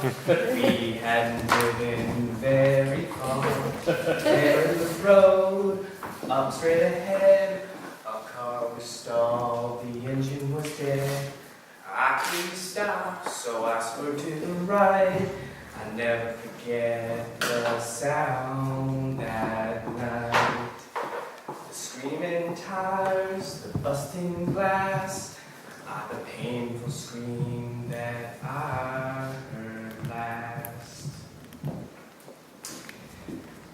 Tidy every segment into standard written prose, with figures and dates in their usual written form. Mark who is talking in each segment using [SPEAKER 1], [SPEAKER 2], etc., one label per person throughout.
[SPEAKER 1] We hadn't driven very far. There in the road, up straight ahead. A car was stalled, the engine was dead. I couldn't stop, so I swerved to the right. I never forget the sound that night. The screaming tires, the busting glass, the painful scream that I heard last.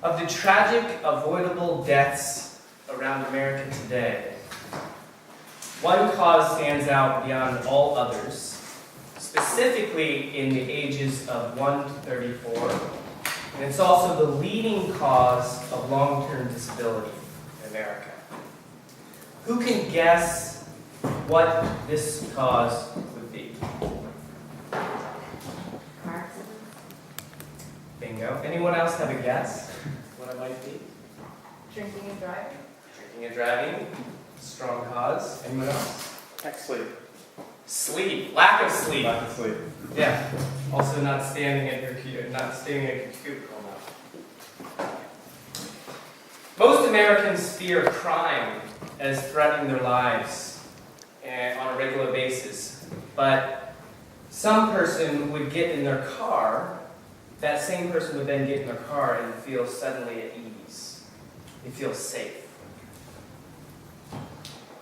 [SPEAKER 1] Of the tragic, avoidable deaths around America today, one cause stands out beyond all others, specifically in the ages of 1 to 34, and it's also the leading cause of long-term disability in America. Who can guess what this cause would be?
[SPEAKER 2] Car accidents.
[SPEAKER 1] Bingo. Anyone else have a guess what it might be?
[SPEAKER 2] Drinking and driving.
[SPEAKER 1] Drinking and driving, strong cause. Anyone else?
[SPEAKER 3] Sleep.
[SPEAKER 1] Sleep, lack of sleep.
[SPEAKER 3] Lack of sleep.
[SPEAKER 1] Yeah. Also not standing at your computer, not staying at your cubicle enough. Most Americans fear crime as threatening their lives on a regular basis. But some person would get in their car, that same person would then get in their car and feel suddenly at ease. They feel safe.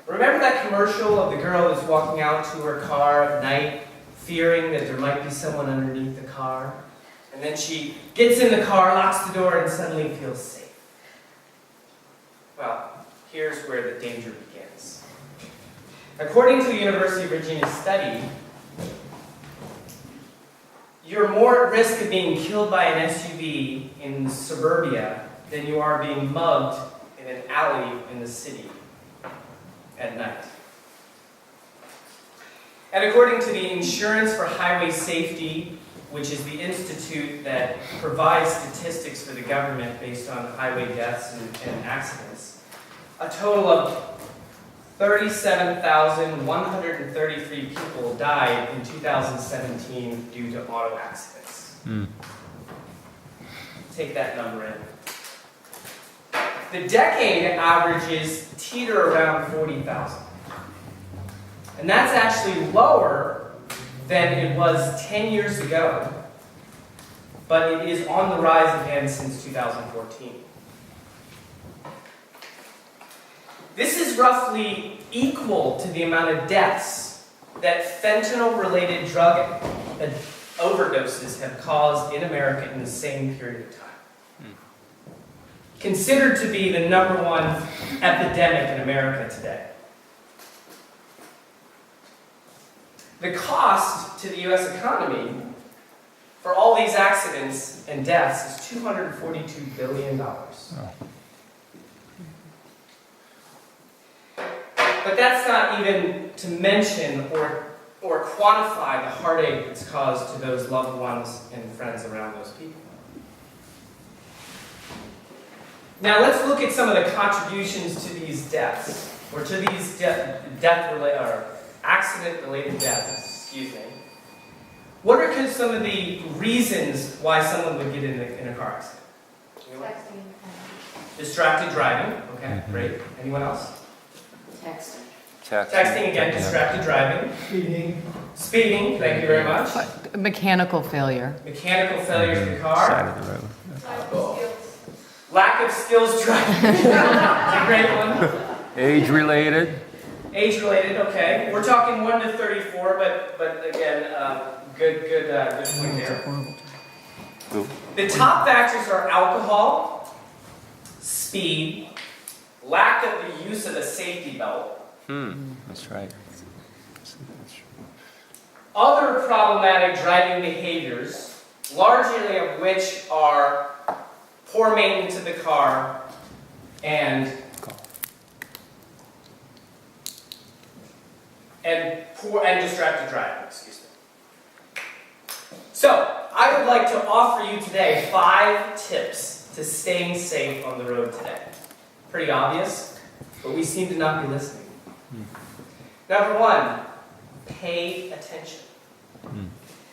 [SPEAKER 1] Remember that commercial of the girl who's walking out to her car at night, fearing that there might be someone underneath the car? And then she gets in the car, locks the door, and suddenly feels safe. Well, here's where the danger begins. According to the University of Virginia study, you're more at risk of being killed by an SUV in suburbia than you are being mugged in an alley in the city at night. And according to the Insurance for Highway Safety, which is the institute that provides statistics for the government based on highway deaths and accidents, a total of 37,133 people died in 2017 due to auto accidents. Take that number in. The decade averages teeter around 40,000. And that's actually lower than it was 10 years ago, but it is on the rise again since 2014. This is roughly equal to the amount of deaths that fentanyl-related drug overdoses have caused in America in the same period of time. Considered to be the #1 epidemic in America today. The cost to the U.S. economy for all these accidents and deaths is $242 billion. But that's not even to mention or quantify the heartache that's caused to those loved ones and friends around those people. Now let's look at some of the contributions to these deaths, or to these accident-related deaths, excuse me. What are some of the reasons why someone would get in a car accident?
[SPEAKER 2] Texting.
[SPEAKER 1] Distracted driving, okay, great. Anyone else?
[SPEAKER 2] Texting.
[SPEAKER 1] Texting again, distracted driving. Speeding, thank you very much.
[SPEAKER 4] Mechanical failure.
[SPEAKER 1] Mechanical failure of the car.
[SPEAKER 5] Side of the road.
[SPEAKER 1] Lack of skills driving. It's a great one.
[SPEAKER 5] Age-related.
[SPEAKER 1] Age-related, okay. We're talking 1 to 34, but again, good point there. The top factors are alcohol, speed, lack of the use of a safety belt,
[SPEAKER 5] That's right.
[SPEAKER 1] other problematic driving behaviors, largely of which are poor maintenance of the car and distracted driving, excuse me. So, I would like to offer you today 5 tips to staying safe on the road today. Pretty obvious, but we seem to not be listening. Number 1, pay attention.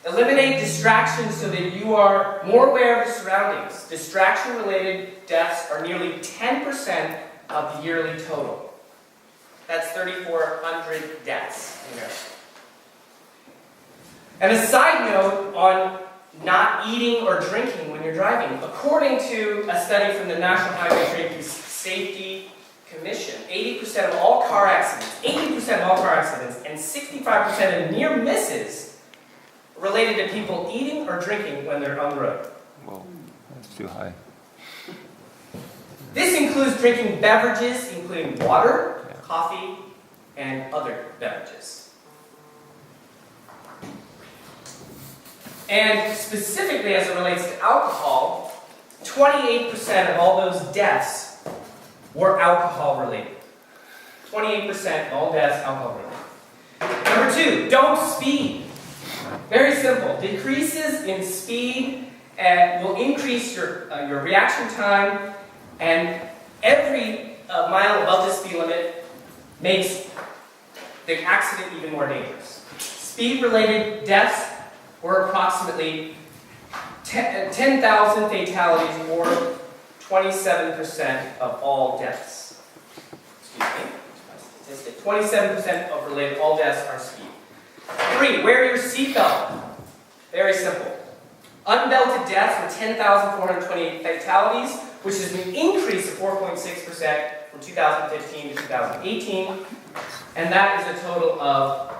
[SPEAKER 1] Eliminate distractions so that you are more aware of the surroundings. Distraction-related deaths are nearly 10% of the yearly total. That's 3,400 deaths in America. And a side note on not eating or drinking when you're driving. According to a study from the National Highway Safety Commission, 80% of all car accidents, and 65% of near misses related to people eating or drinking when they're on the road.
[SPEAKER 5] Whoa, that's too high.
[SPEAKER 1] This includes drinking beverages, including water,
[SPEAKER 5] Yeah.
[SPEAKER 1] coffee, and other beverages. And specifically as it relates to alcohol, 28% of all those deaths were alcohol related. 28% of all deaths alcohol related. Number 2, don't speed. Very simple. Decreases in speed will increase your reaction time, and every mile above the speed limit makes the accident even more dangerous. Speed-related deaths were approximately 10,000 fatalities, or 27% of all deaths. Excuse me, my statistic. 27% of related all deaths are speed. 3, wear your seatbelt. Very simple. Unbelted deaths were 10,428 fatalities, which is an increase of 4.6% from 2015 to 2018, and that is a total of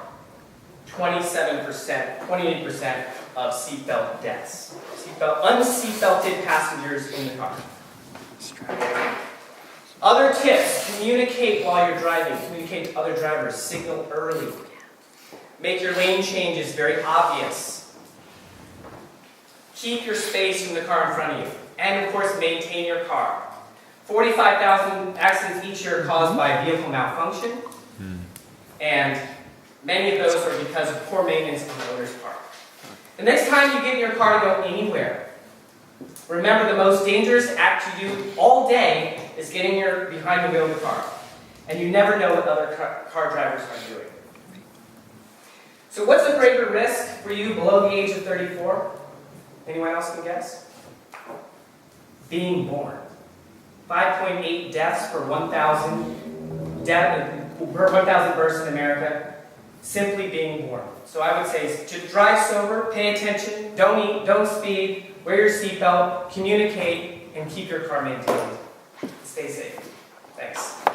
[SPEAKER 1] 28% of seatbelt deaths. Unseatbelted passengers in the car. Other tips: communicate while you're driving. Communicate to other drivers. Signal early. Make your lane changes very obvious. Keep your space from the car in front of you. And of course, maintain your car. 45,000 accidents each year are caused by vehicle malfunction. And many of those are because of poor maintenance of the owner's car. The next time you get in your car to go anywhere, remember the most dangerous act you do all day is getting behind the wheel of the car. And you never know what other car drivers are doing. So what's a greater risk for you below the age of 34? Anyone else can guess? Being born. 5.8 deaths per 1,000 births in America, simply being born. So I would say to drive sober, pay attention, don't eat, don't speed, wear your seatbelt, communicate, and keep your car maintained. Stay safe. Thanks.